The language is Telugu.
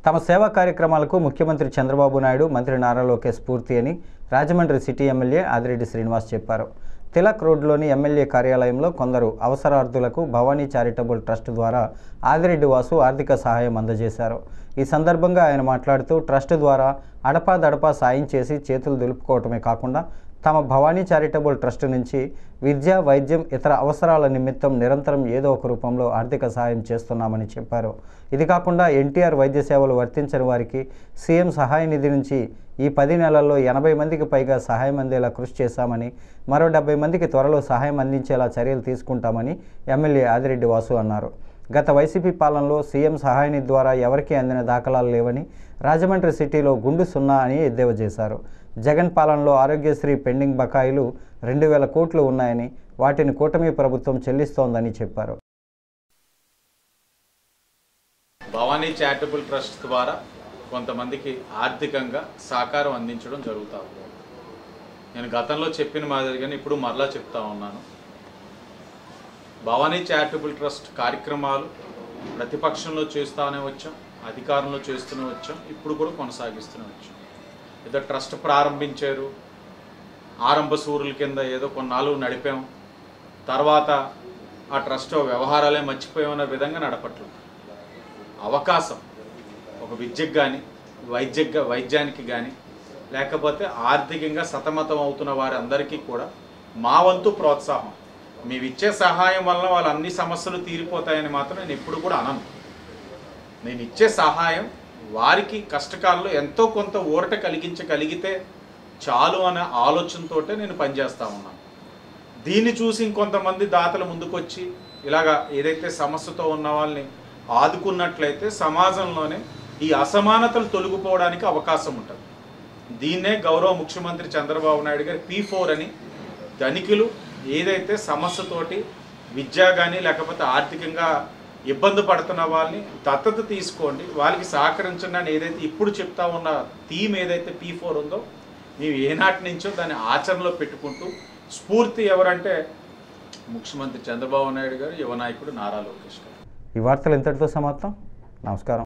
తమ సేవా కార్యక్రమాలకు ముఖ్యమంత్రి చంద్రబాబు నాయుడు, మంత్రి నారా లోకేష్ స్ఫూర్తి అని రాజమండ్రి సిటీ ఎమ్మెల్యే ఆదిరెడ్డి శ్రీనివాస్ చెప్పారు. తిలక్ రోడ్లోని ఎమ్మెల్యే కార్యాలయంలో కొందరు అవసరార్థులకు భవానీ చారిటబుల్ ట్రస్ట్ ద్వారా ఆదిరెడ్డి వాసు ఆర్థిక సహాయం అందజేశారు. ఈ సందర్భంగా ఆయన మాట్లాడుతూ ట్రస్ట్ ద్వారా అడపాదడపా సాయం చేసి చేతులు దులుపుకోవటమే కాకుండా తమ భవానీ చారిటబుల్ ట్రస్ట్ నుంచి విద్య, వైద్యం, ఇతర అవసరాల నిమిత్తం నిరంతరం ఏదో ఒక రూపంలో ఆర్థిక సహాయం చేస్తున్నామని చెప్పారు. ఇది కాకుండా ఎన్టీఆర్ వైద్య సేవలు వర్తించని వారికి సీఎం సహాయ నిధి నుంచి ఈ 10 నెలల్లో 80 మందికి పైగా సహాయం అందేలా కృషి చేశామని, మరో 70 మందికి త్వరలో సహాయం అందించేలా చర్యలు తీసుకుంటామని ఎమ్మెల్యే ఆదిరెడ్డి వాసు అన్నారు. గత వైసీపీ పాలనలో సీఎం సహాయ నిధి ద్వారా ఎవరికీ అందిన దాఖలాలు లేవని, రాజమండ్రి సిటీలో గుండు సున్నా అని ఎద్దేవా చేశారు. జగన్ పాలనలో ఆరోగ్యశ్రీ పెండింగ్ బకాయిలు 2000 కోట్లు ఉన్నాయని, వాటిని కూటమి ప్రభుత్వం చెల్లిస్తోందని చెప్పారు. భవానీ చారిటబుల్ ట్రస్ట్ ద్వారా కొంతమందికి ఆర్థికంగా సహకారం అందించడం జరుగుతూ ఉంది. నేను గతంలో చెప్పిన మాదిరిగానే ఇప్పుడు మరలా చెప్తా ఉన్నాను. భవానీ చారిటబుల్ ట్రస్ట్ కార్యక్రమాలు ప్రతిపక్షంలో చేస్తూనే వచ్చాం, అధికారంలో చేస్తూనే వచ్చాం, ఇప్పుడు కూడా కొనసాగిస్తూనే వచ్చాం. ఏదో ట్రస్ట్ ప్రారంభించారు, ఆరంభ సూరుల కింద ఏదో కొన్నాళ్ళు నడిపాం, తర్వాత ఆ ట్రస్ట్ వ్యవహారాలే మర్చిపోయామన్న విధంగా నడపట్లేదు. అవకాశం ఒక విద్యకు కానీ, వైద్యానికి కానీ, లేకపోతే ఆర్థికంగా సతమతం అవుతున్న వారందరికీ కూడా మా వంతు ప్రోత్సాహం, మేమిచ్చే సహాయం వలన వాళ్ళ అన్ని సమస్యలు తీరిపోతాయని మాత్రం నేను ఎప్పుడు కూడా అనను. నేను ఇచ్చే సహాయం వారికి కష్టకాలంలో ఎంతో కొంత ఊరట కలిగితే చాలు అనే ఆలోచనతో నేను పనిచేస్తూ ఉన్నాను. దీన్ని చూసి ఇంకొంతమంది దాతలు ముందుకొచ్చి ఇలాగా ఏదైతే సమస్యతో ఉన్న వాళ్ళని ఆదుకున్నట్లయితే సమాజంలోనే ఈ అసమానతలు తొలగిపోవడానికి అవకాశం ఉంటుంది. దీన్నే గౌరవ ముఖ్యమంత్రి చంద్రబాబు నాయుడు గారు P4 అని, ధనికులు ఏదైతే సమస్యతోటి విద్య కానీ లేకపోతే ఆర్థికంగా ఇబ్బంది పడుతున్న వాళ్ళని దత్తత తీసుకోండి, వాళ్ళకి సహకరించండి అని ఏదైతే ఇప్పుడు చెప్తా ఉన్న థీమ్ ఏదైతే P4 ఉందో, మేము ఏనాటి నుంచో దాన్ని ఆచరణలో పెట్టుకుంటూ స్ఫూర్తి ఎవరంటే ముఖ్యమంత్రి చంద్రబాబు నాయుడు గారు, యువ నాయకుడు నారా లోకేష్ గారు. ఈ వార్తలు ఇంతటితో సమాప్తం. నమస్కారం.